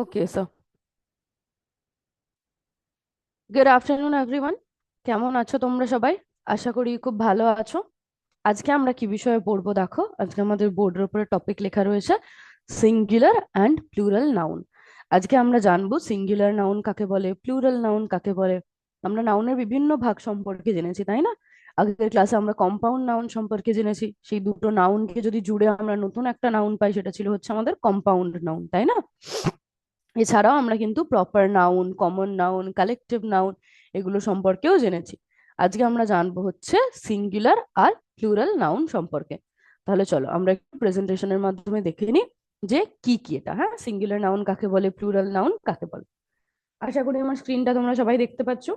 Okay sir. Good afternoon everyone. কেমন আছো তোমরা সবাই? আশা করি খুব ভালো আছো। আজকে আমরা কি বিষয়ে পড়বো দেখো, আজকে আমাদের বোর্ডের উপরে টপিক লেখা রয়েছে সিঙ্গুলার অ্যান্ড প্লুরাল নাউন। আজকে আমরা জানবো সিঙ্গুলার নাউন কাকে বলে, প্লুরাল নাউন কাকে বলে। আমরা নাউনের বিভিন্ন ভাগ সম্পর্কে জেনেছি, তাই না? আগের ক্লাসে আমরা কম্পাউন্ড নাউন সম্পর্কে জেনেছি, সেই দুটো নাউনকে যদি জুড়ে আমরা নতুন একটা নাউন পাই সেটা ছিল হচ্ছে আমাদের কম্পাউন্ড নাউন, তাই না? এছাড়াও আমরা কিন্তু proper noun, common noun, collective noun এগুলো সম্পর্কেও জেনেছি। আজকে আমরা জানবো হচ্ছে সিঙ্গুলার আর প্লুরাল নাউন সম্পর্কে। তাহলে চলো আমরা একটু প্রেজেন্টেশনের মাধ্যমে দেখে নিই যে কি কি এটা, হ্যাঁ, সিঙ্গুলার নাউন কাকে বলে, প্লুরাল নাউন কাকে বলে। আশা করি আমার স্ক্রিনটা তোমরা সবাই দেখতে পাচ্ছো।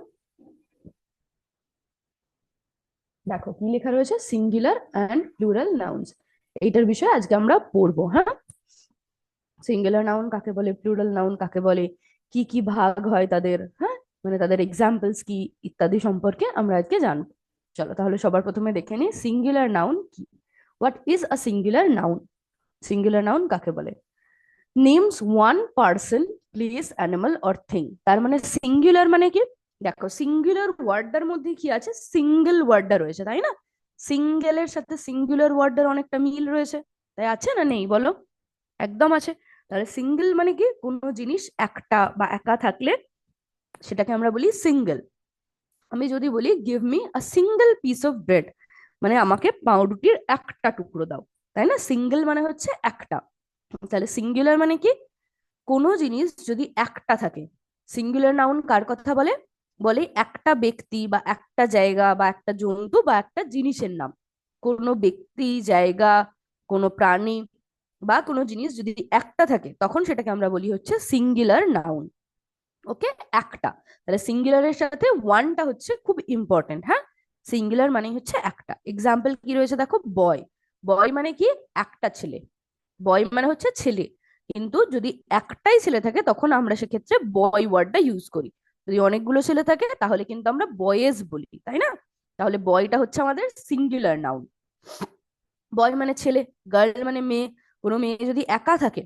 দেখো কি লেখা রয়েছে, সিঙ্গুলার অ্যান্ড প্লুরাল নাউন্স। এইটার বিষয়ে আজকে আমরা পড়বো, হ্যাঁ। সিঙ্গুলার নাউন কাকে বলে, প্লুরাল নাউন কাকে বলে, কি কি ভাগ হয় তাদের, হ্যাঁ, মানে তাদের এক্সাম্পলস কি ইত্যাদি সম্পর্কে আমরা আজকে জানবো। চলো তাহলে সবার প্রথমে দেখে নিই সিঙ্গুলার নাউন কি। What is a singular noun? Singular noun কাকে বলে? Names one person, place, animal or thing. তার মানে সিঙ্গুলার মানে কি? দেখো সিঙ্গুলার ওয়ার্ডটার মধ্যে কি আছে, সিঙ্গেল ওয়ার্ডটা রয়েছে, তাই না? সিঙ্গেলের সাথে সিঙ্গুলার ওয়ার্ডের অনেকটা মিল রয়েছে, তাই আছে না নেই বলো? একদম আছে। তাহলে সিঙ্গেল মানে কি, কোনো জিনিস একটা বা একা থাকলে সেটাকে আমরা বলি সিঙ্গেল। আমি যদি বলি give me a single piece of bread, মানে আমাকে পাউরুটির একটা টুকরো দাও, তাই না? সিঙ্গেল মানে হচ্ছে একটা। তাহলে সিঙ্গুলার মানে কি, কোনো জিনিস যদি একটা থাকে। সিঙ্গুলার নাউন কার কথা বলে? বলে একটা ব্যক্তি বা একটা জায়গা বা একটা জন্তু বা একটা জিনিসের নাম। কোনো ব্যক্তি, জায়গা, কোনো প্রাণী বা কোনো জিনিস যদি একটা থাকে তখন সেটাকে আমরা বলি হচ্ছে সিঙ্গুলার নাউন। ওকে, একটা। তাহলে সিঙ্গুলারের সাথে ওয়ানটা হচ্ছে খুব ইম্পর্টেন্ট, হ্যাঁ। সিঙ্গুলার মানে হচ্ছে একটা। এক্সাম্পল কি রয়েছে দেখো, বয়। বয় মানে কি, একটা ছেলে। বয় মানে হচ্ছে ছেলে। কিন্তু যদি একটাই ছেলে থাকে তখন আমরা সেক্ষেত্রে বয় ওয়ার্ডটা ইউজ করি। যদি অনেকগুলো ছেলে থাকে তাহলে কিন্তু আমরা বয়েজ বলি, তাই না? তাহলে বয়টা হচ্ছে আমাদের সিঙ্গুলার নাউন। বয় মানে ছেলে, গার্ল মানে মেয়ে। কোনো মেয়ে যদি একা থাকে,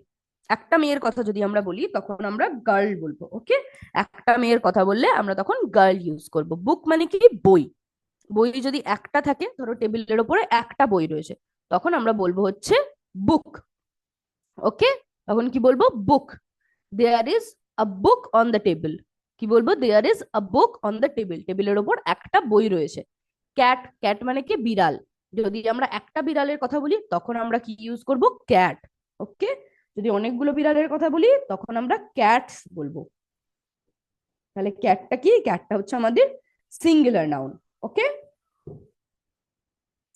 একটা মেয়ের কথা যদি আমরা বলি তখন আমরা গার্ল বলবো, ওকে। একটা মেয়ের কথা বললে আমরা তখন গার্ল ইউজ করব। বুক মানে কি, বই। বই যদি একটা থাকে, ধরো টেবিলের ওপরে একটা বই রয়েছে, তখন আমরা বলবো হচ্ছে বুক। ওকে, তখন কি বলবো, book. There is a book on the table. কি বলবো, there is a book on the table, টেবিলের ওপর একটা বই রয়েছে। ক্যাট, ক্যাট মানে কি, বিড়াল। যদি আমরা একটা বিড়ালের কথা বলি তখন আমরা কি ইউজ করব, ক্যাট। ওকে, যদি অনেকগুলো বিড়ালের কথা বলি তখন আমরা ক্যাটস বলবো। তাহলে ক্যাটটা কি, ক্যাটটা হচ্ছে আমাদের সিঙ্গুলার নাউন। ওকে,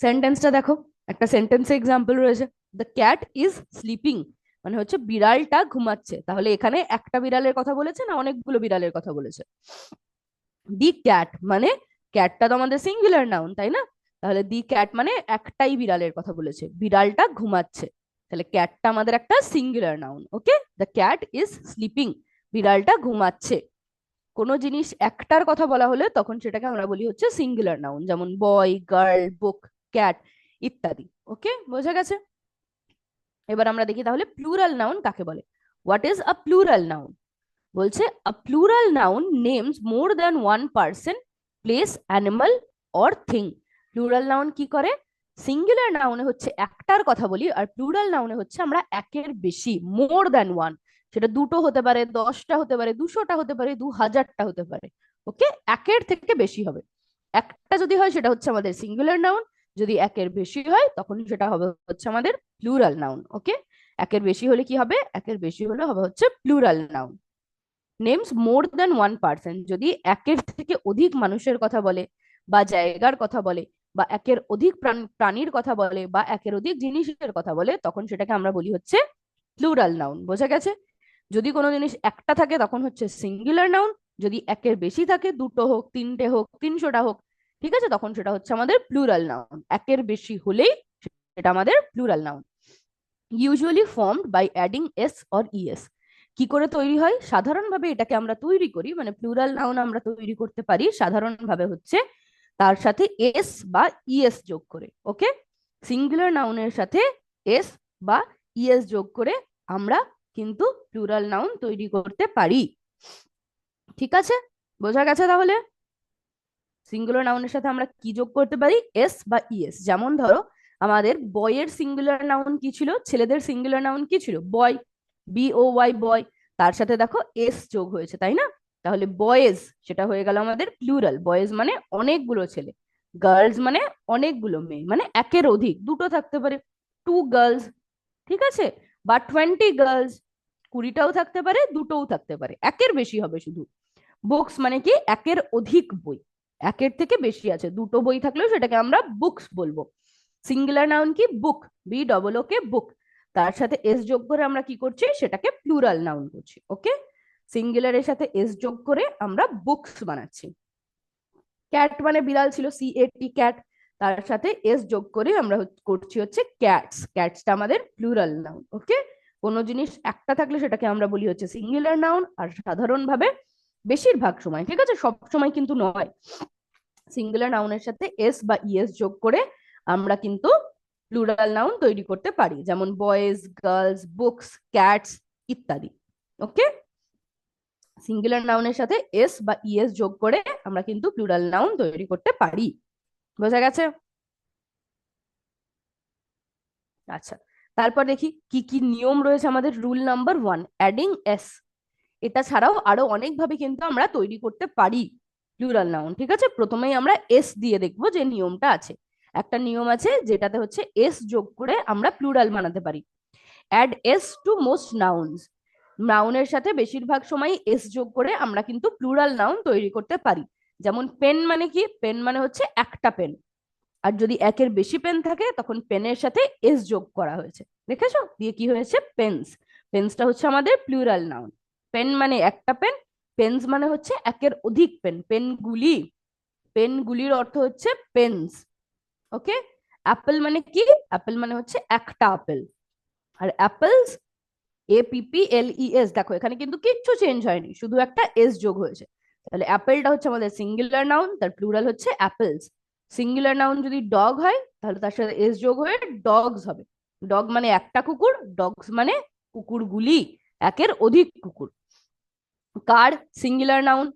সেন্টেন্সটা দেখো, একটা সেন্টেন্সে এক্সাম্পল রয়েছে, দ্য ক্যাট ইজ স্লিপিং, মানে হচ্ছে বিড়ালটা ঘুমাচ্ছে। তাহলে এখানে একটা বিড়ালের কথা বলেছে না অনেকগুলো বিড়ালের কথা বলেছে? দি ক্যাট মানে, ক্যাটটা তো আমাদের সিঙ্গুলার নাউন, তাই না? তাহলে দি ক্যাট মানে একটাই বিড়ালের কথা বলেছে, বিড়ালটা ঘুমাচ্ছে। তাহলে ক্যাটটা আমাদের একটা singular noun. Okay, the cat is sleeping, বিড়ালটা ঘুমাচ্ছে। কোনো জিনিস একটার কথা বলা হলে তখন সেটাকে আমরা বলি হচ্ছে সিঙ্গুলার নাউন, যেমন বয়, গার্ল, বুক, ক্যাট ইত্যাদি। ওকে, বোঝা গেছে? এবার আমরা দেখি তাহলে প্লুরাল নাউন কাকে বলে। What is a plural noun? বলছে a plural noun names more than one person, place, animal or thing. Plural noun কি করে, সিঙ্গুলার নাউনে হচ্ছে একটার কথা বলি, আর প্লুরাল নাউনে হচ্ছে আমরা একের বেশি, মোর দ্যান ওয়ান। সেটা দুটো হতে পারে, 10টা হতে পারে, 200টা হতে পারে, 2000টা হতে পারে। ওকে, একের থেকে বেশি হবে। একটা যদি হয় সেটা হচ্ছে আমাদের সিঙ্গুলার নাউন, যদি একের বেশি হয় তখন সেটা হবে হচ্ছে আমাদের প্লুরাল নাউন। ওকে, একের বেশি হলে কি হবে, একের বেশি হলে হবে হচ্ছে plural noun. Names more than one person, যদি একের থেকে অধিক মানুষের কথা বলে বা জায়গার কথা বলে বা একের অধিক প্রাণীর কথা বলে বা একের অধিক জিনিসের কথা বলে তখন সেটাকে আমরা বলি হচ্ছে প্লুরাল নাউন। বোঝা গেছে? যদি কোনো জিনিস একটা থাকে তখন হচ্ছে সিঙ্গুলার নাউন, যদি একের বেশি থাকে, দুটো হোক, তিনটে হোক, 300টা হোক, ঠিক আছে, তখন সেটা হচ্ছে আমাদের প্লুরাল নাউন। একের বেশি হলেই সেটা আমাদের plural noun. Usually formed by adding S or ES. কি করে তৈরি হয়, সাধারণভাবে এটাকে আমরা তৈরি করি, মানে প্লুরাল নাউন আমরা তৈরি করতে পারি সাধারণভাবে হচ্ছে তার সাথে এস বা ইএস যোগ করে। ওকে, সিঙ্গুলার নাউনের সাথে এস বা ইএস যোগ করে আমরা কিন্তু প্লুরাল নাউন তৈরি করতে পারি। ঠিক আছে, বোঝা গেছে তাহলে? সিঙ্গুলার নাউনের সাথে আমরা কি যোগ করতে পারি? এস বা ইএস। যেমন ধরো আমাদের বয়ের সিঙ্গুলার নাউন কি ছিল, ছেলেদের সিঙ্গুলার নাউন কি ছিল? বয়, BOY, বয়। তার সাথে দেখো এস যোগ হয়েছে, তাই না? তাহলে বয়েজ সেটা হয়ে গেল আমাদের প্লুরাল। বয়েজ মানে অনেকগুলো ছেলে, গার্লস মানে অনেকগুলো মেয়ে, মানে একের অধিক, দুটো থাকতে পারে, 2 গার্লস। ঠিক আছে, বা 20 গার্লস, 20টাও থাকতে পারে, দুটোও থাকতে পারে, একের বেশি হবে শুধু। বুকস মানে কি? একের অধিক বই, একের থেকে বেশি আছে, দুটো বই থাকলেও সেটাকে আমরা বুকস বলবো। সিঙ্গুলার নাউন কি? বুক, BOOK, বুক। তার সাথে এস যোগ করে আমরা কি করছি? সেটাকে প্লুরাল নাউন করছি। ওকে, সিঙ্গুলারের সাথে এস যোগ করে আমরা বুকস বানাচ্ছি। ক্যাট মানে বিড়াল ছিল, CAT, ক্যাট। তার সাথে এস যোগ করে আমরা করছি হচ্ছে ক্যাটস। ক্যাটসটা আমাদের প্লুরাল নাউন। ওকে, কোনো জিনিস একটা থাকলে সেটাকে আমরা বলি হচ্ছে সিঙ্গুলার নাউন, আর সাধারণভাবে বেশিরভাগ সময়, ঠিক আছে, সব সময় কিন্তু নয়, সিঙ্গুলার নাউনের সাথে এস বা ইএস যোগ করে আমরা কিন্তু প্লুরাল নাউন তৈরি করতে পারি, যেমন বয়েজ, গার্লস, বুকস, ক্যাটস ইত্যাদি। ওকে, সিঙ্গুলার নাউনের সাথে এস বা ইএস যোগ করে আমরা কিন্তু প্লুরাল নাউন তৈরি করতে পারি। বোঝা গেছে? আচ্ছা, তারপর দেখি কি কি নিয়ম রয়েছে আমাদের। Rule number 1, adding S. এটা ছাড়াও আরো অনেকভাবে কিন্তু আমরা তৈরি করতে পারি প্লুরাল নাউন। ঠিক আছে, প্রথমেই আমরা এস দিয়ে দেখবো যে নিয়মটা আছে। একটা নিয়ম আছে যেটাতে হচ্ছে এস যোগ করে আমরা প্লুরাল বানাতে পারি। Add S to most nouns. নাউনের সাথে বেশিরভাগ সময় এস যোগ করে আমরা কিন্তু প্লুরাল নাউন তৈরি করতে পারি। যেমন পেন মানে কি? পেন মানে হচ্ছে একটা পেন, আর যদি একের বেশি পেন থাকে তখন পেনের সাথে এস যোগ করা হয়েছে, দেখেছো, দিয়ে কি হয়েছে? পেন্স। পেন্সটা হচ্ছে আমাদের প্লুরাল নাউন। পেন মানে একটা পেন, পেন্স মানে হচ্ছে একের অধিক পেন, পেনগুলি। পেনগুলির অর্থ হচ্ছে পেন্স। ওকে, অ্যাপেল মানে কি? অ্যাপেল মানে হচ্ছে একটা আপেল। আর অ্যাপেলস, APPLES, দেখো এখানে কিন্তু কিচ্ছু চেঞ্জ হয়নি, শুধু একটা এস যোগ হয়েছে। তাহলে অ্যাপেলটা হচ্ছে আমাদের সিঙ্গুলার নাউন, তার প্লুরাল হচ্ছে অ্যাপেলস। সিঙ্গুলার নাউন যদি ডগ হয় তাহলে তার সাথে এস যোগ হয়ে ডগস হবে। ডগ মানে একটা কুকুর, ডগস মানে কুকুরগুলি, একের অধিক কুকুর। কার সিঙ্গুলার নাউন,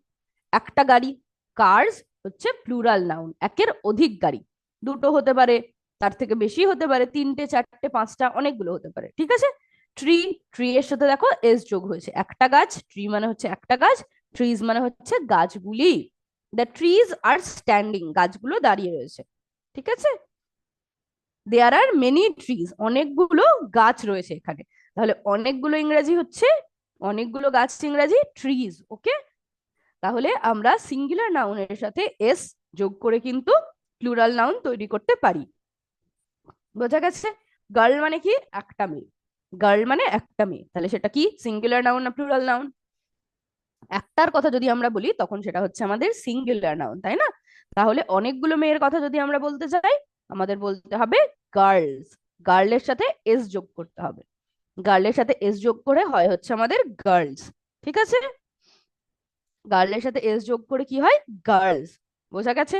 একটা গাড়ি। কার্স হচ্ছে প্লুরাল নাউন, একের অধিক গাড়ি, দুটো হতে পারে, তার থেকে বেশি হতে পারে, তিনটে, চারটে, পাঁচটা, অনেকগুলো হতে পারে। ঠিক আছে, ট্রি, ট্রি এর সাথে দেখো এস যোগ হয়েছে, একটা গাছ, ট্রি মানে হচ্ছে একটা গাছ, ট্রিজ মানে হচ্ছে গাছগুলি। দ্য ট্রিজ আর স্ট্যান্ডিং, গাছগুলো দাঁড়িয়ে রয়েছে। ঠিক আছে, দেয়ার আর মেনি ট্রিজ, অনেকগুলো গাছ রয়েছে এখানে। তাহলে অনেকগুলো ইংরেজি হচ্ছে, অনেকগুলো গাছ ইংরেজি ট্রিজ। ওকে, তাহলে আমরা সিঙ্গুলার নাউনের সাথে এস যোগ করে কিন্তু প্লুরাল নাউন তৈরি করতে পারি। বোঝা গেছে? গার্ল মানে কি? একটা মেয়ে। গার্ল মানে একটা মেয়ে, তাহলে সেটা কি? সিঙ্গুলার নাউন না প্লুরাল নাউন? একটার কথা যদি আমরা বলি তখন সেটা হচ্ছে আমাদের সিঙ্গুলার নাউন, তাই না? তাহলে অনেকগুলো মেয়ের কথা যদি আমরা বলতে চাই, আমাদের বলতে হবে গার্লস। গার্লের সাথে এস যোগ করতে হবে, গার্লের সাথে এস যোগ করে হয় হচ্ছে আমাদের গার্লস। ঠিক আছে, গার্লের সাথে এস যোগ করে কি হয়? গার্লস। বোঝা গেছে?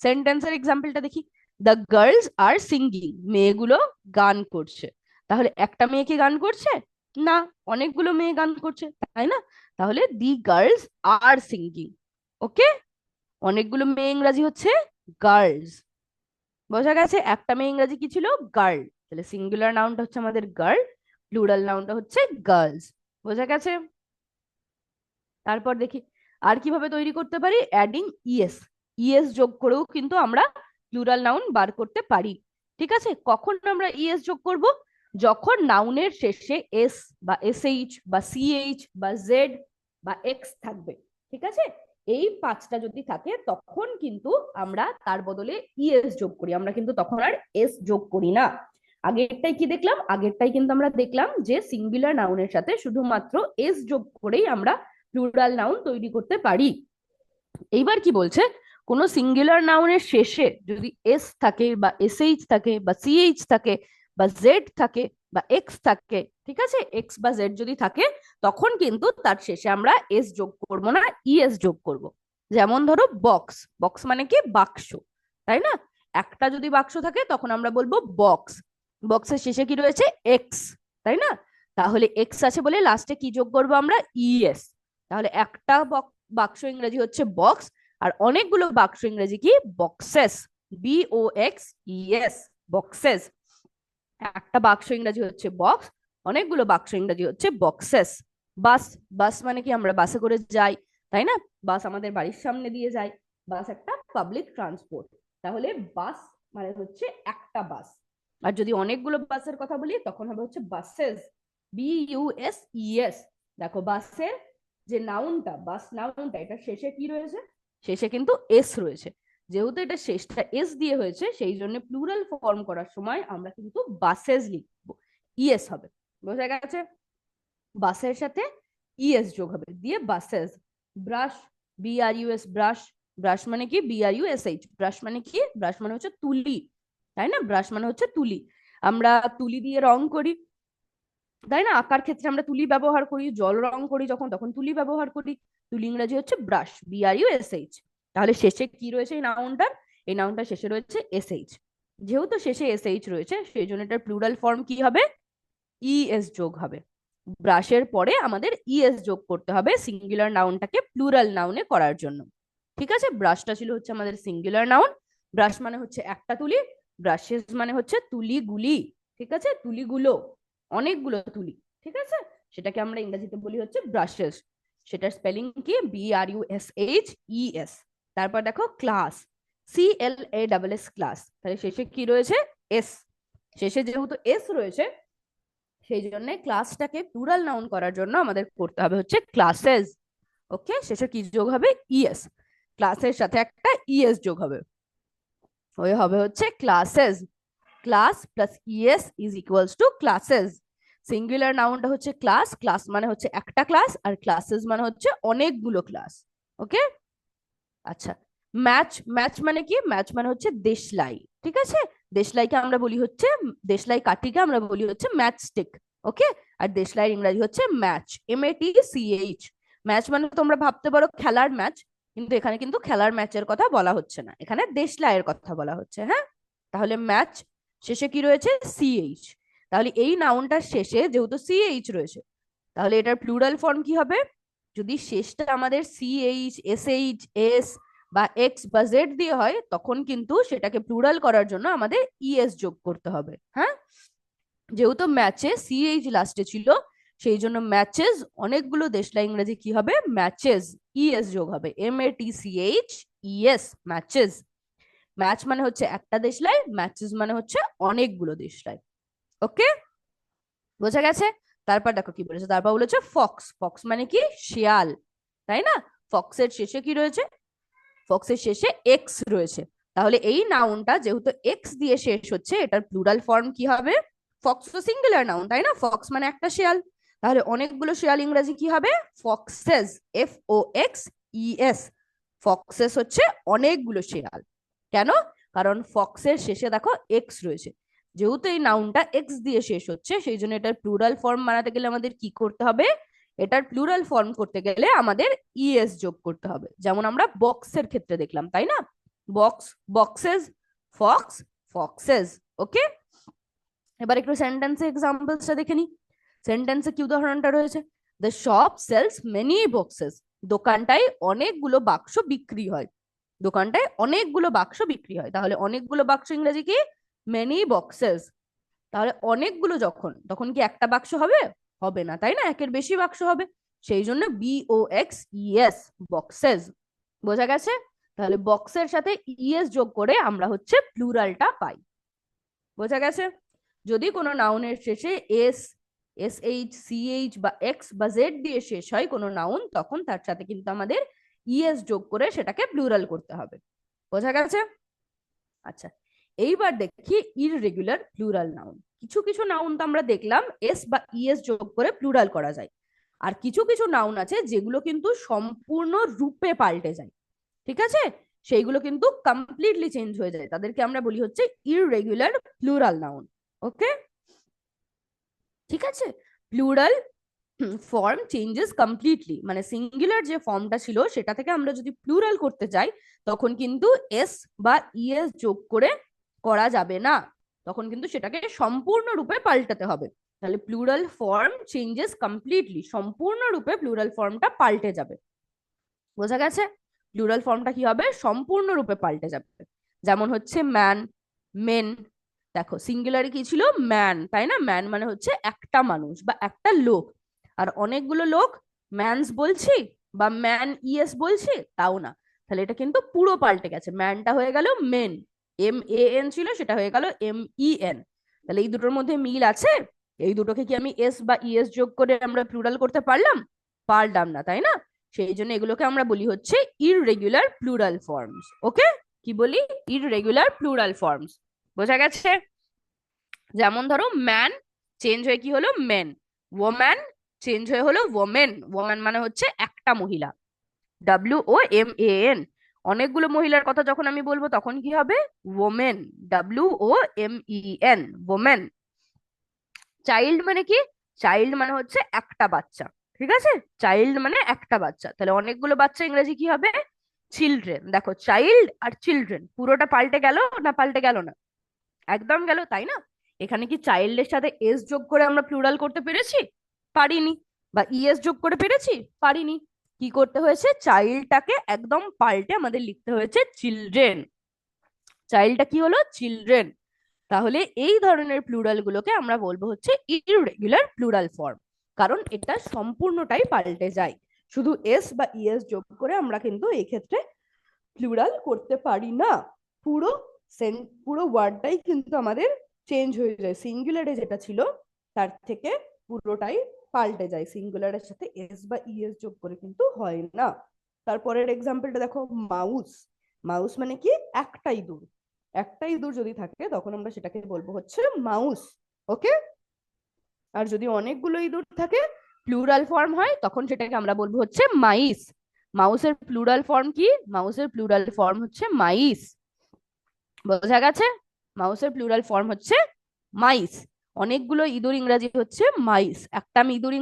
সেন্টেন্সের এক্সাম্পলটা দেখি। দ্য গার্লস আর সিঙ্গিং, মেয়েগুলো গান করছে। তাহলে একটা মেয়ে কি গান করছে? না, অনেকগুলো মেয়ে গান করছে, তাই না? তাহলে দি গার্লস আর সিঙ্গিং। ওকে, অনেকগুলো মেয়ে ইংরাজি হচ্ছে গার্লস। বোঝা গেছে? একটা মেয়ে ইংরাজি কি ছিল? গার্ল। তাহলে সিঙ্গুলার নাউনটা হচ্ছে আমাদের গার্ল, প্লুরাল নাউনটা হচ্ছে গার্লস। বোঝা গেছে? তারপর দেখি আর কিভাবে তৈরি করতে পারি। অ্যাডিং ইএস, ইএস যোগ করেও কিন্তু আমরা প্লুরাল নাউন বার করতে পারি। ঠিক আছে, কখন আমরা ইএস যোগ করব? যখন নাউনের শেষে এস বা SH বা CH বা জেড বা এক্স থাকবে। ঠিক আছে, এই পাঁচটা যদি থাকে তখন কিন্তু আমরা তার বদলে ইএস যোগ করি, আমরা কিন্তু তখন আর এস যোগ করি না। আগেরটাই কি দেখলাম? আগেরটাই কিন্তু আমরা দেখলাম যে সিঙ্গুলার নাউনের সাথে শুধুমাত্র এস যোগ করেই আমরা প্লুরাল নাউন তৈরি করতে পারি। এইবার কি বলছে, কোন সিঙ্গুলার নাউনের শেষে যদি এস থাকে বা SH থাকে বা CH থাকে বা জেড থাকে বা এক্স থাকে, ঠিক আছে, এক্স বা জেড যদি থাকে, তখন কিন্তু তার শেষে আমরা এস যোগ করব না, ইএস যোগ করব। যেমন ধরো বক্স, বক্স মানে কি? বাক্স, তাই না? একটা যদি বাক্স থাকে তখন আমরা বলবো বক্স, বক্সের শেষে কি রয়েছে? এক্স, তাই না? তাহলে এক্স আছে বলে লাস্টে কি যোগ করবো আমরা, ইএস। তাহলে একটা বাক্স ইংরেজি হচ্ছে বক্স, আর অনেকগুলো বাক্স ইংরেজি কি, বক্সেস। BOXES, boxes. একটা বাক্স ইংরেজি হচ্ছে বক্স, অনেকগুলো বাক্স ইংরেজি হচ্ছে বক্সেস। বাস, বাস মানে কি, আমরা বাসে করে যাই, তাই না? বাস আমাদের বাড়ির সামনে দিয়ে যায়, বাস একটা পাবলিক ট্রান্সপোর্ট। তাহলে বাস মানে হচ্ছে একটা বাস। আর যদি অনেকগুলো বাসের কথা বলি তখন হবে হচ্ছে বাসেস, BUSES। দেখো বাসের যে নাউনটা, বাস নাউনটা, এটা শেষে কি রয়েছে, শেষে কিন্তু এস রয়েছে। যেহেতু এটা শেষটা এস দিয়ে হয়েছে, সেই জন্য প্লুরাল ফর্ম করার সময় আমরা কিন্তু বাসেস লিখবো, ইএস হবে। বোঝা গেছে? বাসের সাথে ইএস যোগ হবে, দিয়ে buses. Brush, BRUS, brush. Brush মানে কি, BRUSH। ব্রাশ মানে কি, ব্রাশ মানে হচ্ছে তুলি, তাই না? ব্রাশ মানে হচ্ছে তুলি। আমরা তুলি দিয়ে রং করি, তাই না? আঁকার ক্ষেত্রে আমরা তুলি ব্যবহার করি, জল রং করি যখন, তখন তুলি ব্যবহার করি। তুলি ইংরেজি হচ্ছে ব্রাশ, BRUSH। তাহলে শেষে কি রয়েছে এই নাউনটার, এই নাউনটার শেষে রয়েছে SH। যেহেতু শেষে SH রয়েছে, সেই জন্য এটার প্লুরাল ফর্ম কি হবে, ইএস যোগ হবে। ব্রাশের পরে আমাদের ইএস যোগ করতে হবে সিঙ্গুলার নাউনটাকে প্লুরাল নাউনে করার জন্য। ঠিক আছে? ব্রাশটা ছিল হচ্ছে আমাদের সিঙ্গুলার নাউন, ব্রাশ মানে হচ্ছে একটা তুলি, ব্রাশেস মানে হচ্ছে তুলিগুলি। ঠিক আছে? তুলিগুলো, অনেকগুলো তুলি। ঠিক আছে? সেটাকে আমরা ইংরেজিতে বলি হচ্ছে ব্রাশেস। সেটার স্পেলিং কি, BRUSHES। তারপর দেখো ক্লাস, CLASS, ক্লাস। তাহলে শেষে কি রয়েছে, এস। শেষে যেহেতু এস রয়েছে, সেই জন্য ক্লাসটাকে প্লুরাল নাউন করার জন্য আমাদের করতে হবে হচ্ছে ক্লাসেস। ওকে, শেষে কি যোগ হবে, ইএস। ক্লাসের সাথে একটা ইএস যোগ হবে, ওই হবে হচ্ছে classes. Class plus E S is equals to classes. Singular নাউনটা হচ্ছে ক্লাস, ক্লাস মানে হচ্ছে একটা ক্লাস, আর ক্লাসেস মানে হচ্ছে অনেকগুলো ক্লাস। ওকে, আচ্ছা। ম্যাচ, ম্যাচ মানে কি, ম্যাচ মানে হচ্ছে দেশলাই। ঠিক আছে? দেশলাইকে আমরা বলি হচ্ছে, দেশলাই কাঠিকে আমরা বলি হচ্ছে ম্যাচ স্টিক। ওকে, আর দেশলাইয়ের ইংরাজি হচ্ছে ম্যাচ, MATCH। ম্যাচ মানে তোমরা ভাবতে পারো খেলার ম্যাচ, কিন্তু এখানে কিন্তু খেলার ম্যাচের কথা বলা হচ্ছে না, এখানে দেশলাইয়ের কথা বলা হচ্ছে। হ্যাঁ, তাহলে ম্যাচ শেষে কি রয়েছে, CH। তাহলে এই নাউনটার শেষে যেহেতু CH রয়েছে, তাহলে এটার প্লুরাল ফর্ম কি হবে, যদি শেষটা আমাদের CH, SH, S বা এক্স বা জেড দিয়ে হয়, তখন কিন্তু সেটাকে প্লুরাল করার জন্য আমাদের ইএস যোগ করতে হবে। হ্যাঁ, যেহেতু ম্যাচে CH লাস্টে ছিল, সেই জন্য ম্যাচেস, অনেকগুলো দেশলাই ইংরেজি কি হবে, ম্যাচেস, ইএস যোগ হবে, MATCHES, ম্যাচেস। ম্যাচ মানে হচ্ছে একটা দেশলাই, ম্যাচেস মানে হচ্ছে অনেকগুলো দেশলাই। ওকে, বোঝা গেছে? তারপর দেখো কি বলেছে, তারপর বলেছে ফক্স। ফক্স মানে কি, শিয়াল, তাই না? ফক্সের শেষে কি রয়েছে, ফক্সের শেষে এক্স রয়েছে। তাহলে এই নাউনটা যেহেতু এক্স দিয়ে শেষ হচ্ছে, এটার প্লুরাল ফর্ম কি হবে, ফক্স তো সিঙ্গুলার নাউন, তাই না? ফক্স মানে একটা শিয়াল, তাহলে অনেকগুলো শিয়াল ইংরেজি কি হবে, ফক্সেস, FOXES। ফক্সেস হচ্ছে অনেকগুলো শিয়াল। কেন? কারণ ফক্সের শেষে দেখো এক্স রয়েছে, যেহেতু এই নাউনটা এক্স দিয়ে শেষ হচ্ছে, সেই জন্য এটার প্লুরাল ফর্ম বানাতে গেলে আমাদের কি করতে হবে, এটার প্লুরাল ফর্ম করতে গেলে আমাদের ইএস যোগ করতে হবে, যেমন আমরা বক্সের ক্ষেত্রে দেখলাম, তাই না? Box, boxes, fox, foxes. Okay, এবার একটু সেন্টেন্সে এক্সাম্পলসটা দেখে নি। সেন্টেন্সে কি উদাহরণটা রয়েছে, the shop sells many boxes. দোকানটায় অনেকগুলো বাক্স বিক্রি হয়, দোকানটায় অনেকগুলো বাক্স বিক্রি হয়। তাহলে অনেকগুলো বাক্স ইংরেজি কি, মেনি বক্সেস। তাহলে অনেকগুলো যখন, তখন কি একটা বাক্স হবে, হবে না, তাই না? একের বেশি বাক্স হবে, সেই জন্য BOXES, বক্সেস। বোঝা গেছে? তাহলে বক্সের সাথে ইএস যোগ করে আমরা হচ্ছে প্লুরালটা পাই। বোঝা গেছে? যদি কোনো নাউনের শেষে এস, SH, CH বা এক্স বা জেড দিয়ে শেষ হয় কোনো নাউন, তখন তার সাথে কিন্তু আমাদের ইএস যোগ করে সেটাকে প্লুরাল করতে হবে। বোঝা গেছে? আচ্ছা, এইবার দেখি ইররেগুলার প্লুরাল নাউন। কিছু কিছু নাউন তো আমরা দেখলাম এস বা ইএস যোগ করে প্লুরাল করা যায়, আর কিছু কিছু নাউন আছে যেগুলো কিন্তু সম্পূর্ণ রূপে পাল্টে যায়। ঠিক আছে? সেইগুলো কিন্তু কমপ্লিটলি চেঞ্জ হয়ে যায়, তাদেরকে আমরা বলি হচ্ছে ইররেগুলার প্লুরাল নাউন। ওকে, ঠিক আছে? প্লুরাল ফর্ম চেঞ্জেস কমপ্লিটলি, মানে সিঙ্গুলার যে ফর্মটা ছিল সেটা থেকে আমরা যদি প্লুরাল করতে চাই, তখন কিন্তু এস বা ইএস যোগ করে করা যাবে না, তখন কিন্তু সেটাকে সম্পূর্ণরূপে পাল্টাতে হবে। তাহলে প্লুরাল ফর্ম চেঞ্জেস কমপ্লিটলি, সম্পূর্ণরূপে প্লুরাল ফর্মটা পাল্টে যাবে। বোঝা গেছে? প্লুরাল ফর্মটা কি হবে? সম্পূর্ণরূপে পাল্টে যাবে। যেমন হচ্ছে ম্যান, মেন। দেখো সিঙ্গুলারে কি ছিল? ম্যান, তাই না? ম্যান মানে হচ্ছে একটা মানুষ বা একটা লোক। আর অনেকগুলো লোক ম্যানস বলছি বা ম্যান ইয়েস বলছি, তাও না। তাহলে এটা কিন্তু পুরো পাল্টে গেছে, ম্যানটা হয়ে গেল মেন, MAN ছিল সেটা হয়ে গেল MEN। তাহলে এই দুটোর মধ্যে মিল আছে? এই দুটোকে কি আমি এস বা ইএস যোগ করে আমরা প্লুরাল করতে পারলাম? পারলাম না, তাই না? সেই জন্য এগুলোকে আমরা বলি হচ্ছে ইররেগুলার প্লুরাল ফর্মস। ওকে, কি বলি? Irregular plural forms. বোঝা গেছে? যেমন ধরো ম্যান চেঞ্জ হয়ে কি হলো? মেন। ওম্যান চেঞ্জ হয়ে হলো ওমেন। ওম্যান মানে হচ্ছে একটা মহিলা, WOMAN। অনেকগুলো মহিলার কথা যখন আমি বলবো তখন কি হবে? Women, WOMEN, women. চাইল্ড মানে কি? চাইল্ড মানে হচ্ছে একটা বাচ্চা। ঠিক আছে, চাইল্ড মানে একটা বাচ্চা। তাহলে অনেকগুলো বাচ্চা ইংরেজি কি হবে? চিলড্রেন। দেখো চাইল্ড আর চিলড্রেন পুরোটা পাল্টে গেল না পাল্টে গেল না? একদম গেল, তাই না? এখানে কি চাইল্ডের সাথে এস যোগ করে আমরা প্লুরাল করতে পেরেছি? পারিনি। বা ইএস যোগ করে পেরেছি? পারিনি। কি করতে হয়েছে? চাইল্ডটাকে একদম পাল্টে আমাদের লিখতে হয়েছে চিলড্রেন। চাইল্ডটা কি হলো? চিলড্রেন। তাহলে এই ধরনের প্লুরাল গুলোকে আমরা বলবো হচ্ছে ইররেগুলার প্লুরাল ফর্ম, কারণ এটা সম্পূর্ণটাই পাল্টে যায়। শুধু এস বা ইএস যোগ করে আমরা কিন্তু এই ক্ষেত্রে প্লুরাল করতে পারি না। পুরো পুরো ওয়ার্ডটাই কিন্তু আমাদের চেঞ্জ হয়ে যায়, সিঙ্গুলারে যেটা ছিল তার থেকে পুরোটাই পাল্টে যায়। সিঙ্গুলারের সাথে এস বা ইএস যোগ করে কিন্তু হয় না। তারপরের এক্সাম্পলটা দেখো, মাউস। মাউস মানে কি? একটা ইঁদুর। একটা ইঁদুর যদি থাকে তখন আমরা সেটাকে বলবো হচ্ছে মাউস। ওকে। আর যদি অনেকগুলো ইঁদুর থাকে, প্লুরাল ফর্ম হয়, তখন সেটাকে আমরা বলবো হচ্ছে মাইস। মাউসের প্লুরাল ফর্ম কি? মাউসের প্লুরাল ফর্ম হচ্ছে মাইস। বোঝা গেছে? মাউসের প্লুরাল ফর্ম হচ্ছে মাইস। অনেকগুলো ইঁদুর ইংরাজি হচ্ছে মাইস, একটা ইঁদুর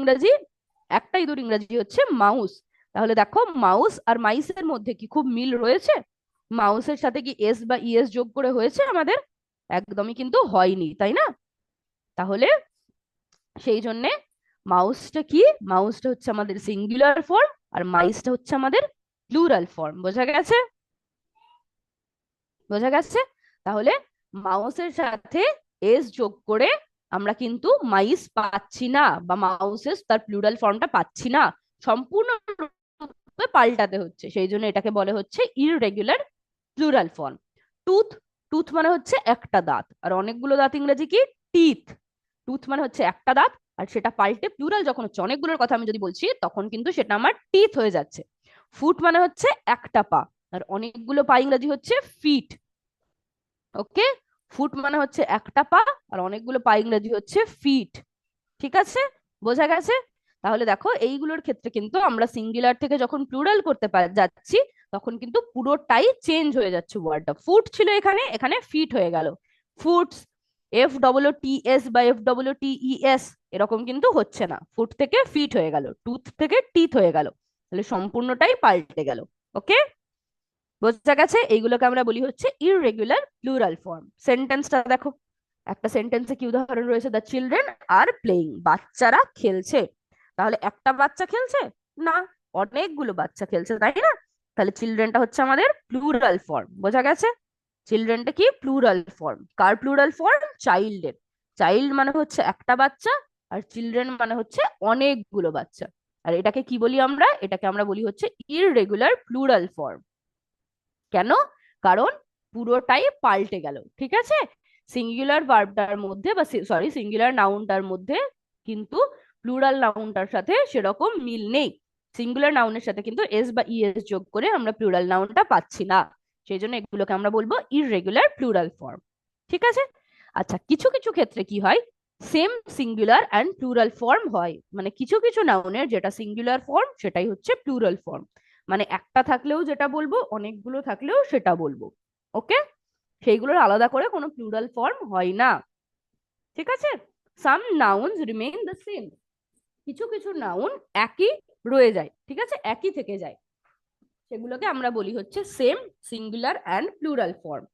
ইংরাজি হচ্ছে মাউস। তাহলে দেখো মাউস আর মাইসের মধ্যে কি খুব মিল রয়েছে? মাউসের সাথে কি এস বা ইএস যোগ করে হয়েছে আমাদের? একদমই কিন্তু হয়নি, তাই না? তাহলে সেই জন্যে মাউসটা কি? মাউসটা হচ্ছে আমাদের সিঙ্গুলার ফর্ম, আর মাইসটা হচ্ছে আমাদের প্লুরাল ফর্ম। বোঝা গেছে? বোঝা গেছে? তাহলে মাউসের সাথে এস যোগ করে আমরা কিন্তু মাইস পাচ্ছি না, বা মাউসেস তার প্লুরাল ফর্মটা পাচ্ছি না, সম্পূর্ণ পাল্টাতে হচ্ছে। সেই জন্য এটাকে বলে হচ্ছে irregular plural form. Tooth, tooth মানে হচ্ছে একটা দাঁত, আর অনেকগুলো দাঁত ইংরেজি কি? টিথ। টুথ মানে হচ্ছে একটা দাঁত, আর সেটা পাল্টে প্লুরাল যখন হচ্ছে, অনেকগুলোর কথা আমি যদি বলছি তখন কিন্তু সেটা আমার টিথ হয়ে যাচ্ছে। ফুট মানে হচ্ছে একটা পা, আর অনেকগুলো পা ইংরেজি হচ্ছে ফিট। ওকে, ফুট মানে হচ্ছে একটা পা, আর অনেকগুলো পা ইংরেজি হচ্ছে ফিট। ঠিক আছে, বোঝা গেছে? তাহলে দেখো এইগুলোর ক্ষেত্রে কিন্তু আমরা সিঙ্গুলার থেকে যখন প্লুরাল করতে যাচ্ছি তখন কিন্তু পুরোটাই চেঞ্জ হয়ে যাচ্ছে। ওয়ার্ডটা ফুট ছিল এখানে, এখানে ফিট হয়ে গেল। ফুটস, FTS বা FTES এরকম কিন্তু হচ্ছে না, ফুট থেকে ফিট হয়ে গেল, টুথ থেকে টিথ হয়ে গেল। তাহলে সম্পূর্ণটাই পাল্টে গেল। ওকে, বোঝা গেছে? এইগুলোকে আমরা বলি হচ্ছে ইররেগুলার প্লুরাল ফর্ম। সেন্টেন্সটা দেখো, একটা সেন্টেন্সে কি উদাহরণ রয়েছে? দ্য চিলড্রেন আর প্লেইং, বাচ্চারা খেলছে। তাহলে একটা বাচ্চা খেলছে? না, অনেকগুলো বাচ্চা খেলছে, তাই না? তাহলে চিলড্রেনটা হচ্ছে আমাদের প্লুরাল ফর্ম। বোঝা গেছে? চিলড্রেনটা কি? Plural form. কার প্লুরাল ফর্ম? চাইল্ডের। চাইল্ড মানে হচ্ছে একটা বাচ্চা, আর চিলড্রেন মানে হচ্ছে অনেকগুলো বাচ্চা। আর এটাকে কি বলি আমরা? এটাকে আমরা বলি হচ্ছে ইররেগুলার প্লুরাল ফর্ম। কেন? কারণ পুরোটাই পাল্টে গেল। ঠিক আছে, সিঙ্গুলার ভার্বটার মধ্যে বা সরি সিঙ্গুলার নাউনটার মধ্যে কিন্তু প্লুরাল নাউনটার সাথে সেরকম মিল নেই। সিঙ্গুলার নাউনের সাথে কিন্তু এস বা ইএস যোগ করে আমরা প্লুরাল নাউনটা পাচ্ছি না। সেই জন্য এগুলোকে আমরা বলবো ইররেগুলার প্লুরাল ফর্ম। ঠিক আছে। আচ্ছা, কিছু কিছু ক্ষেত্রে কি হয়? Same singular and plural form হয়, মানে কিছু কিছু নাউনের যেটা সিঙ্গুলার ফর্ম সেটাই হচ্ছে প্লুরাল ফর্ম। মানে একটা থাকলেও যেটা বলবো, অনেকগুলো থাকলেও সেটা বলবো। ওকে, সেইগুলোর আলাদা করে কোনো প্লুরাল ফর্ম হয় না। ঠিক আছে। সাম নাউনস রিমেইন দ্য সেম, কিছু কিছু নাউন একই রয়ে যায়। ঠিক আছে, একই থেকে যায়, সেগুলোকে আমরা বলি হচ্ছে same singular and plural form.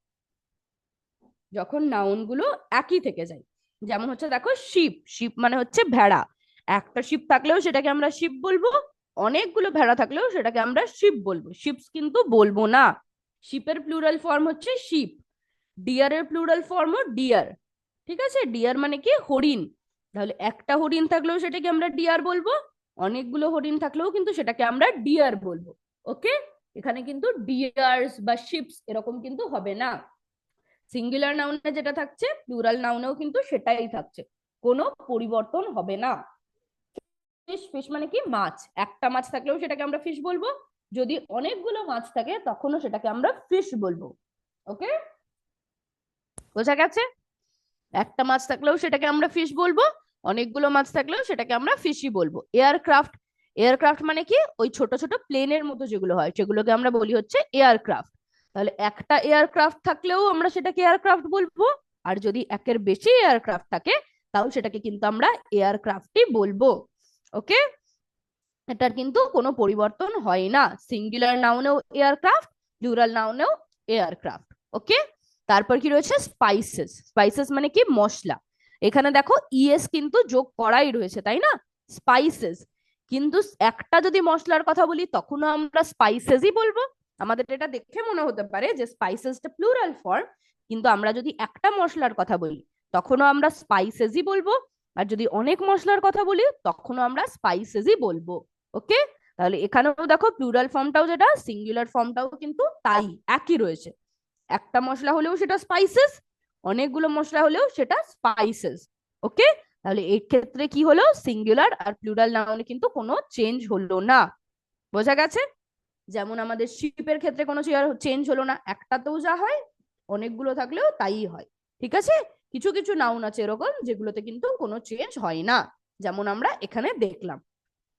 যখন নাউন গুলো একই থেকে যায়, যেমন হচ্ছে দেখো শিপ, শিপ মানে হচ্ছে ভেড়া। একটা শিপ থাকলেও সেটাকে আমরা শিপ বলবো, অনেকগুলো ভেড়া থাকলেও সেটাকে আমরা শিপ বলবো, শিপস কিন্তু বলবো না। শিপের প্লুরাল ফর্ম হচ্ছে শিপ। ডিয়ারের প্লুরাল ফর্মও ডিয়ার। ঠিক আছে, ডিয়ার মানে কি হরিণ। তাহলে একটা হরিণ থাকলেও সেটাকে আমরা ডিয়ার বলবো, অনেকগুলো হরিণ থাকলেও কিন্তু সেটাকে আমরা ডিয়ার বলবো। ওকে, এখানে কিন্তু ডিয়ার্স বা শিপস এরকম কিন্তু হবে না। সিঙ্গুলার নাউনে যেটা থাকছে প্লুরাল নাউনেও কিন্তু সেটাই থাকছে, কোনো পরিবর্তন হবে না। ফিশ, ফিশ মানে কি মাছ, একটা মাছ থাকলেও সেটাকে আমরা ফিশ বলবো, যদি অনেকগুলো মাছ থাকে তখনও সেটাকে আমরা ফিশ বলবো। ওকে, বোঝা গেছে? একটা মাছ থাকলেও সেটাকে আমরা ফিশ বলবো, অনেকগুলো মাছ থাকলেও সেটাকে আমরা ফিশই বলবো। এয়ারক্রাফট, এয়ারক্রাফট মানে কি ওই ছোট ছোট প্লেনের মতো যেগুলো হয় সেগুলোকে আমরা বলি হচ্ছে এয়ারক্রাফট। তাহলে একটা এয়ারক্রাফট থাকলেও আমরা সেটাকে এয়ারক্রাফট বলবো, আর যদি একের বেশি এয়ারক্রাফট থাকে তাও সেটাকে কিন্তু আমরা এয়ারক্রাফটই বলবো। ওকে, এটার কিন্তু কোনো পরিবর্তন হয় না, সিঙ্গুলার নাউনেও এয়ারক্রাফট, প্লুরাল নাউনেও এয়ারক্রাফট। ওকে, তারপর কি রয়েছে স্পাইসেস, স্পাইসেস মানে কি মশলা। এখানে দেখো ইএস কিন্তু যোগ করাই রয়েছে তাই না, স্পাইসেস। কিন্তু একটা যদি মশলার কথা বলি তখনও আমরা স্পাইসেসই বলবো। আমাদের এটা দেখে মনে হতে পারে যে স্পাইসেসটা প্লুরাল ফর্ম, কিন্তু আমরা যদি একটা মশলার কথা বলি তখনও আমরা স্পাইসেসই বলবো, আর যদি অনেক মশলার কথা বলি তখনও আমরা স্পাইসেসই বলবো। ওকে, তাহলে এখানেও দেখো প্লুরাল ফর্মটাও যেটা সিঙ্গুলার ফর্মটাও কিন্তু তাই একই রয়েছে। একটা মশলা হলেও সেটা স্পাইসেস, অনেকগুলো মশলা হলেও সেটা স্পাইসেস। ওকে, তাহলে এই ক্ষেত্রে কি হলো, সিঙ্গুলার আর প্লুরাল নাউনে কিন্তু কোনো চেঞ্জ হলো না। বোঝা গেছে? যেমন আমাদের শিপের ক্ষেত্রে কোনো চেঞ্জ হলো না, একটাতেও যা হয় অনেকগুলো থাকলেও তাই হয়। ঠিক আছে, কিছু কিছু নাউন আছে এরকম যেগুলোতে কিন্তু কোনো চেঞ্জ হয় না, যেমন আমরা এখানে দেখলাম।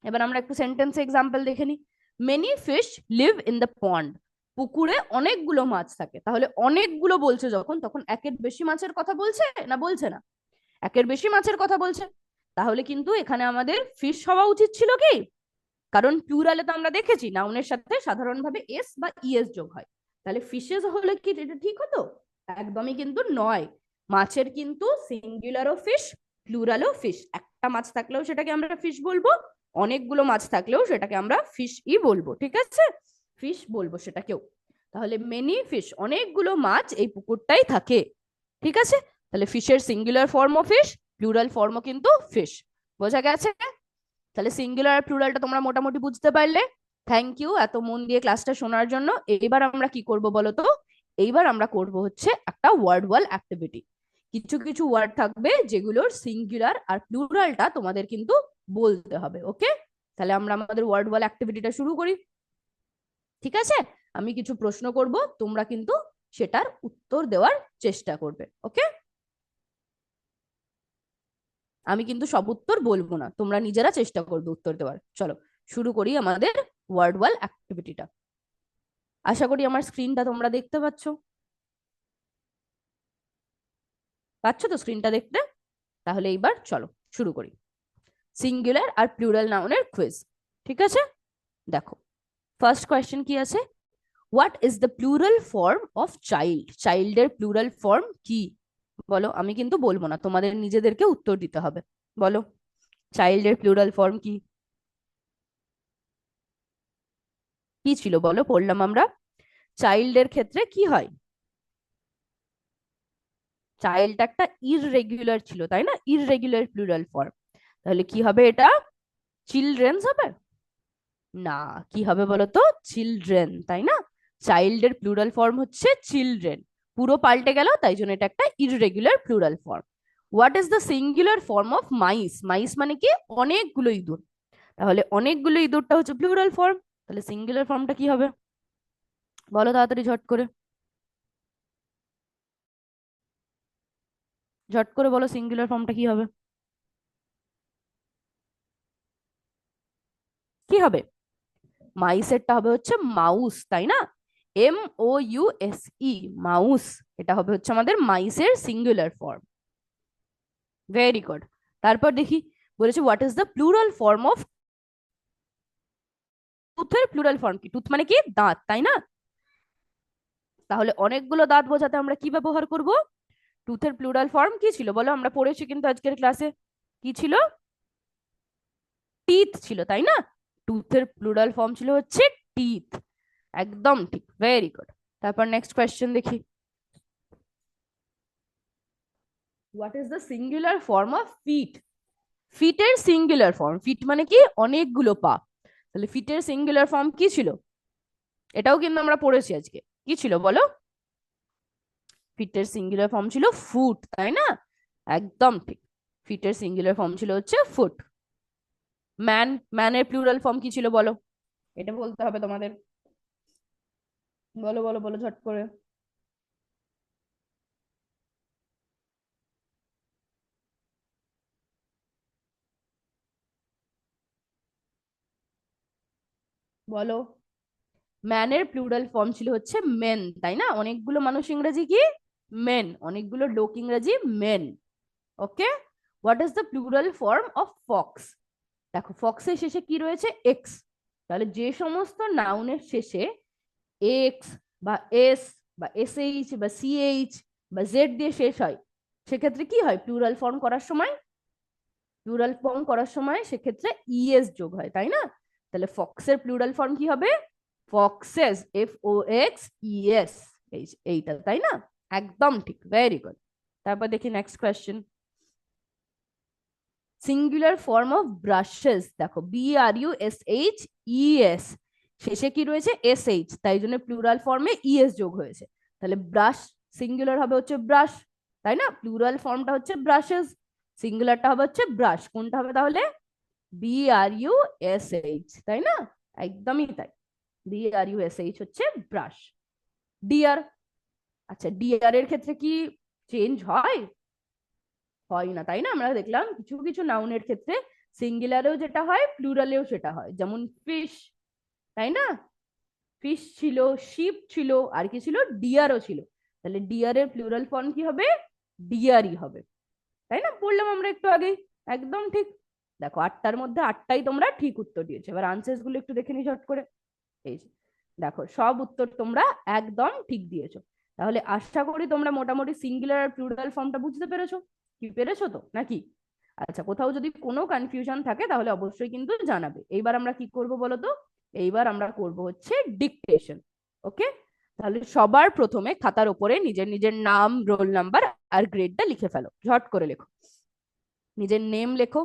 এবার আমরা একটু সেন্টেন্স এক্সাম্পল দেখে নিই। Many fish live in the pond, পুকুরে অনেকগুলো মাছ থাকে। তাহলে অনেকগুলো বলছে যখন, তখন একের বেশি মাছের কথা বলছে না বলছে না? একের বেশি মাছের কথা বলছে। তাহলে কিন্তু এখানে আমাদের ফিশ হওয়া উচিত ছিল কি, কারণ প্লুরালে তো আমরা দেখেছি নাউনের সাথে সাধারণভাবে এস বা ইএস যোগ হয়। তাহলে ফিশেস হলে কি এটা ঠিক হতো? একদমই কিন্তু নয়। মাছের কিন্তু সিঙ্গুলারও ফিশ, প্লুরালও ফিশ। একটা মাছ থাকলেও সেটাকে আমরা ফিশ বলবো, অনেকগুলো মাছ থাকলেও সেটাকে আমরা ফিশ ই বলবো। ঠিক আছে, ফিশ বলবো সেটাকেও। তাহলে মেনি ফিশ, অনেকগুলো মাছ এই পুকুরটাই থাকে। ঠিক আছে, তাহলে ফিশের সিঙ্গুলার ফর্মও ফিশ, প্লুরাল ফর্মও কিন্তু ফিশ। বোঝা গেছে? তাহলে সিঙ্গুলার আর প্লুরালটা তোমরা মোটামুটি বুঝতে পারলে। থ্যাংক ইউ এত মন দিয়ে ক্লাসটা শোনার জন্য। এইবার আমরা কি করব বলো তো, এইবার আমরা করব হচ্ছে একটা ওয়ার্ড ওয়াল অ্যাক্টিভিটি। কিছু কিছু ওয়ার্ড থাকবে যেগুলোর সিঙ্গুলার আর প্লুরালটা তোমাদের কিন্তু বলতে হবে। ওকে, তাহলে আমরা আমাদের ওয়ার্ড ওয়াল অ্যাক্টিভিটিটা শুরু করি। ঠিক আছে, আমি কিছু প্রশ্ন করব, তোমরা কিন্তু সেটার উত্তর দেওয়ার চেষ্টা করবে। ওকে, আমি কিন্তু সব উত্তর বলবো না, তোমরা নিজেরা চেষ্টা করবে উত্তর দেওয়ার। চলো শুরু করি আমাদের ওয়ার্ড ওয়াল অ্যাক্টিভিটিটা। আশা করি আমার স্ক্রিনটা তোমরা দেখতে পাচ্ছ, পাচ্ছ তো স্ক্রিনটা দেখতে? তাহলে এইবার চলো শুরু করি সিঙ্গুলার আর প্লুরাল নাউনের কুইজ। ঠিক আছে, দেখো ফার্স্ট কোয়েশ্চেন কি আছে, what is the plural form of child, চাইল্ডের প্লুরাল ফর্ম কি? বলো, আমি কিন্তু বলবো না, তোমাদের নিজেদেরকে উত্তর দিতে হবে। বলো, চাইল্ডের প্লুরাল ফর্ম কি? কি ছিল বলো, পড়লাম আমরা চাইল্ডের ক্ষেত্রে কি হয়, চাইল্ড একটা ইররেগুলার ছিল তাই না, ইররেগুলার প্লুরাল ফর্ম। তাহলে কি হবে এটা, চিলড্রেন্স হবে? না, কি হবে বলতো, চিলড্রেন তাই না। চাইল্ডের প্লুরাল ফর্ম হচ্ছে চিলড্রেন, পুরো পাল্টে গেল, তাই জন্য এটা একটা irregular plural form. What is the singular form of mice, mice মানে কি অনেকগুলো ইঁদুর। তাহলে অনেকগুলো ইঁদুরটা হচ্ছে প্লুরাল ফর্ম, তাহলে সিঙ্গুলার ফর্মটা কি হবে বলো তাড়াতাড়ি ঝট করে, ঝট করে বলো সিঙ্গুলার ফর্মটা কি হবে, কি হবে? মাইসেরটা হবে হচ্ছে মাউস তাই না, MOUSE, মাউস। এটা হবে হচ্ছে আমাদের মাইসের সিঙ্গুলার ফর্ম। Very good. তারপর দেখি, বলেছে what is the plural form of, টুথের প্লুরাল ফর্ম কি, টুথ মানে কি দাঁত তাই না। তাহলে অনেকগুলো দাঁত বোঝাতে আমরা কি ব্যবহার করব, টুথের প্লুরাল ফর্ম কি ছিল বলো, আমরা পড়েছি কিন্তু আজকের ক্লাসে। কি ছিল? টিথ ছিল, তাই না? টুথের প্লুরাল ফর্ম ছিল হচ্ছে টিথ। একদম ঠিক, ভেরি গুড। তারপর নেক্সট কোয়েশ্চেন দেখি। What is the singular form of feet? ফিটের সিঙ্গুলার ফর্ম, ফিট মানে কি অনেকগুলো পা, তাহলে ফিটের সিঙ্গুলার ফর্ম কি ছিল? এটাও কিন্তু আমরা পড়েছি আজকে। কি ছিল বলো? ফিটের সিঙ্গুলার ফর্ম ছিল ফুট, তাই না? একদম ঠিক, ফিটের সিঙ্গুলার ফর্ম ছিল হচ্ছে ফুট। ম্যান, ম্যানের প্লুরাল ফর্ম কি ছিল বলো? এটা বলতে হবে তোমাদের। বলো বলো বলো ঝট করে। বলো। ম্যানের প্লুরাল ফর্ম ছিল হচ্ছে মেন, তাই না? অনেকগুলো মানুষ ইংরেজি কি মেন, অনেকগুলো লোক ইংরেজি men. Okay. What is the plural form of fox? দেখো ফক্সের শেষে কি রয়েছে? এক্স। তাহলে যে সমস্ত নাউনের শেষে এক্স বা এস বা এসএইচ বা সিএইচ বা জেড দিয়ে শেষ হয়, সেক্ষেত্রে কি হয় প্লুরাল ফর্ম করার সময়? প্লুরাল ফর্ম করার সময় সেক্ষেত্রে ইএস যোগ হয়, তাই না? তাহলে ফক্সের প্লুরাল ফর্ম কি হবে? Foxes, FOXES। এইটা, তাই না? একদম ঠিক, ভেরি গুড। তারপর দেখি next question. Singular form of brushes, দেখো BRUSHES, শেষে কি রয়েছে? SH, তাই জন্য প্লুরাল ফর্মে ES যোগ হয়েছে। তাহলে ব্রাশ সিঙ্গুলার হবে হচ্ছে ব্রাশ, তাই না? প্লুরাল ফর্মটা হচ্ছে ব্রাশেস, সিঙ্গুলারটা হবে হচ্ছে ব্রাশ। কোনটা হবে তাহলে? BRUSH, তাই না? একদমই তাই, BRUSH হচ্ছে ব্রাশ। ডিয়ার, আচ্ছা ডিয়ার এর ক্ষেত্রে কি চেঞ্জ হয়? হয় না, তাই না? আমরা দেখলাম কিছু কিছু নাউনের ক্ষেত্রে সিঙ্গুলারেও যেটা হয় প্লুরালেও সেটা হয়, যেমন ফিশ, তাই না? ফিশ ছিল, শিপ ছিল, আর কি ছিল? ডিয়ারও ছিল। তাহলে ডিয়ারের প্লুরাল ফর্ম কি হবে? ডিয়ারই হবে, তাই না? পড়লাম আমরা একটু আগেই। একদম ঠিক। দেখো আটটার মধ্যে আটটাই তোমরা ঠিক উত্তর দিয়েছো। এবার আনসার্স গুলো একটু দেখে নি ঝট করে। এই যে, দেখো সব উত্তর তোমরা একদম ঠিক দিয়েছো। তাহলে আশা করি তোমরা মোটামুটি সিঙ্গুলার আর প্লুরাল ফর্মটা বুঝতে পেরেছো। কি পেরেছো তো নাকি? আচ্ছা, কোথাও যদি কোনো কনফিউশন থাকে তাহলে অবশ্যই কিন্তু জানাবে। এইবার আমরা কি করব বলো তো? এইবার আমরা করব হচ্ছে ডিকটেশন। ওকে। তাহলে সবার প্রথমে খাতার উপরে নিজের নিজের নাম, রোল নাম্বার আর গ্রেডটা লিখে ফেলো, ঝট করে লেখো। নিজের নেম লেখো,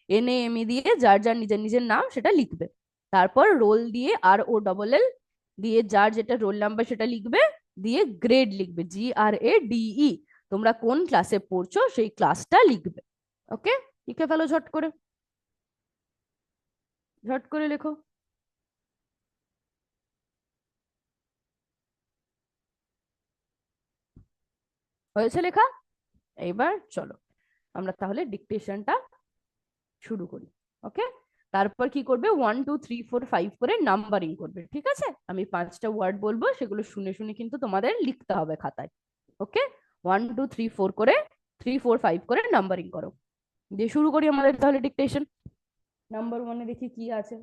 NAME দিয়ে যার যার নিজের নিজের নাম সেটা লিখবে। তারপর রোল দিয়ে ROLL দিয়ে যার যেটা রোল নাম্বার সেটা লিখবে, দিয়ে গ্রেড লিখবে GRADE। তোমরা কোন ক্লাসে পড়ছো সেই ক্লাসটা লিখবে। ওকে, লিখে ফেলো ঝট করে, ঝট করে লেখো। হয়েছে লেখা? এইবার চলো আমরা তাহলে ডিকটেশনটা শুরু করি। ওকে। তারপর কি করবে? 1 2 3 4 5 করে নাম্বারিং করবে, ঠিক আছে? আমি 5টা ওয়ার্ড বলবো, সেগুলো শুনে শুনে কিন্তু তোমাদের লিখতে হবে খাতায়। ওকে। 1 2 3 4 করে, 3 4 5 করে নাম্বারিং করো। দিয়ে শুরু করি আমাদের তাহলে ডিকটেশন। নাম্বার 1-এ দেখি কি আছে।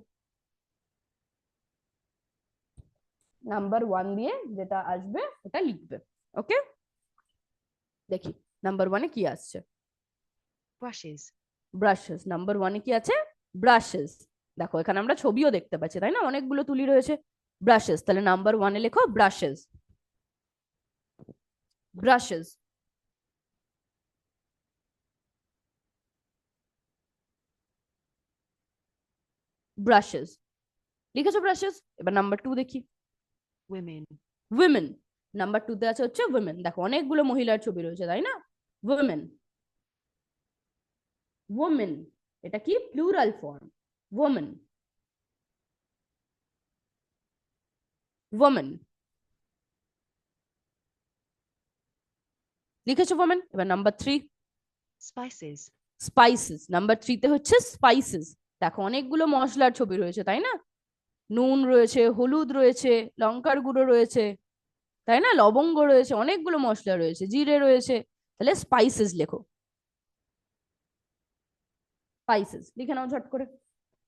নাম্বার 1 দিয়ে যেটা আসবে ওটা লিখবে। ওকে, দেখি নাম্বার 1-এ কি আসছে। brushes, ব্রাশেস, নাম্বার 1-এ কি আছে? ব্রাশেস। দেখো এখানে আমরা ছবিও দেখতে পাচ্ছি, তাই না? অনেকগুলো তুলি রয়েছে। ব্রাশেস, তাহলে নাম্বার 1-এ লেখো ব্রাশেস, ব্রাশেস, ব্রাশেস। লিখেছো ব্রাশেস? এবার নাম্বার 2 দেখি। women, উইমেন, নাম্বার 2-তে আছে হচ্ছে উইমেন। দেখো অনেকগুলো মহিলার ছবি রয়েছে, তাই না? উইমেন, ওমেন, এটা কি প্লুরাল ফর্ম? Women, women. লিখেছো ওমেন? এবার নাম্বার 3, spices, স্পাইসেস। নাম্বার 3-তে হচ্ছে স্পাইসেস। দেখো অনেকগুলো মশলার ছবি রয়েছে, তাই না? নুন রয়েছে, হলুদ রয়েছে, লঙ্কার গুঁড়ো রয়েছে, তাই না? লবঙ্গ রয়েছে, অনেকগুলো মশলা রয়েছে, জিরে রয়েছে। তাহলে স্পাইসেস লেখো, স্পাইসেস লিখে নাও ঝট করে।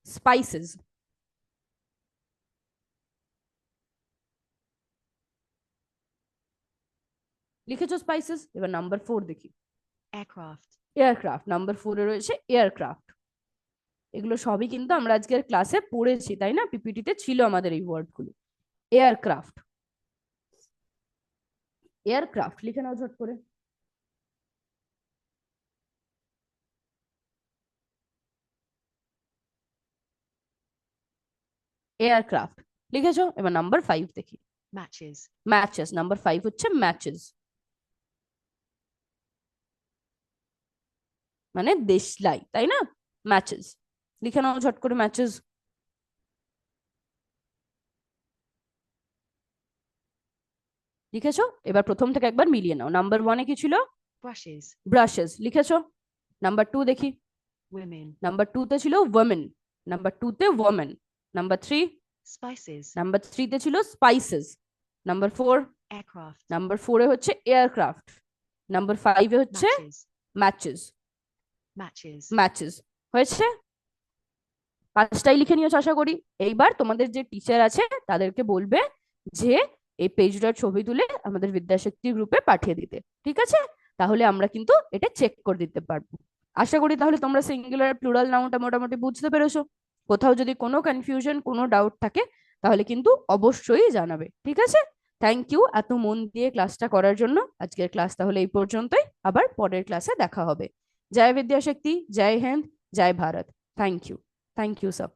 স্পাইসেস। লিখেছো স্পাইসেস। এবার নাম্বার 4 দেখি। aircraft, এয়ারক্রাফট, নাম্বার 4-এ রয়েছে এয়ারক্রাফট। এগুলো সবই কিন্তু আমরা আজকের ক্লাসে পড়েছি, তাই না? পিপিটিতে ছিল আমাদের এই ওয়ার্ডগুলো। এয়ারক্রাফট, এয়ারক্রাফট লিখে নাও ঝট করে। এয়ারক্রাফট লিখেছো। এবার নাম্বার 5 দেখি। matches, ম্যাচেস, নাম্বার 5 হচ্ছে ম্যাচেস, মানে দেশলাই, তাই না? ম্যাচেস লিখে নাও ঝট করে, ম্যাচেস। লিখেছো। এবার প্রথম থেকে একবার মিলিয়ে নাও। নাম্বার 1-এ কি ছিল? brushes, ব্রাশেস লিখেছো। নাম্বার 2 দেখি। women, নাম্বার 2-তে ছিল ওমেন, নাম্বার 2-তে ওমেন। নাম্বার 3, spices, নাম্বার 3-তে ছিল স্পাইসেস। নাম্বার 4, aircraft, নাম্বার 4-এ হচ্ছে এয়ারক্রাফট। নাম্বার 5-এ হচ্ছে matches, ম্যাচেস। matches, ম্যাচেস হয়েছে। পাঁচটাই লিখে নিয়েছো আশা করি। এইবার তোমাদের যে টিচার আছে তাদেরকে বলবে যে এই পেজটার ছবি তুলে আমাদের বিদ্যাশক্তি গ্রুপে পাঠিয়ে দিতে, ঠিক আছে? তাহলে আমরা কিন্তু এটা চেক করে দিতে পারবো। আশা করি তাহলে তোমরা সিঙ্গুলার প্লুরাল নাউনটা মোটামুটি বুঝতে পেরেছো। কোথাও যদি কোনো কনফিউশন, কোনো ডাউট থাকে তাহলে কিন্তু অবশ্যই জানাবে, ঠিক আছে? থ্যাংক ইউ এত মন দিয়ে ক্লাসটা করার জন্য। আজকের ক্লাস তাহলে এই পর্যন্তই, আবার পরের ক্লাসে দেখা হবে। জয় বিদ্যাশক্তি, জয় হিন্দ, জয় Bharat. Thank you, thank you সব।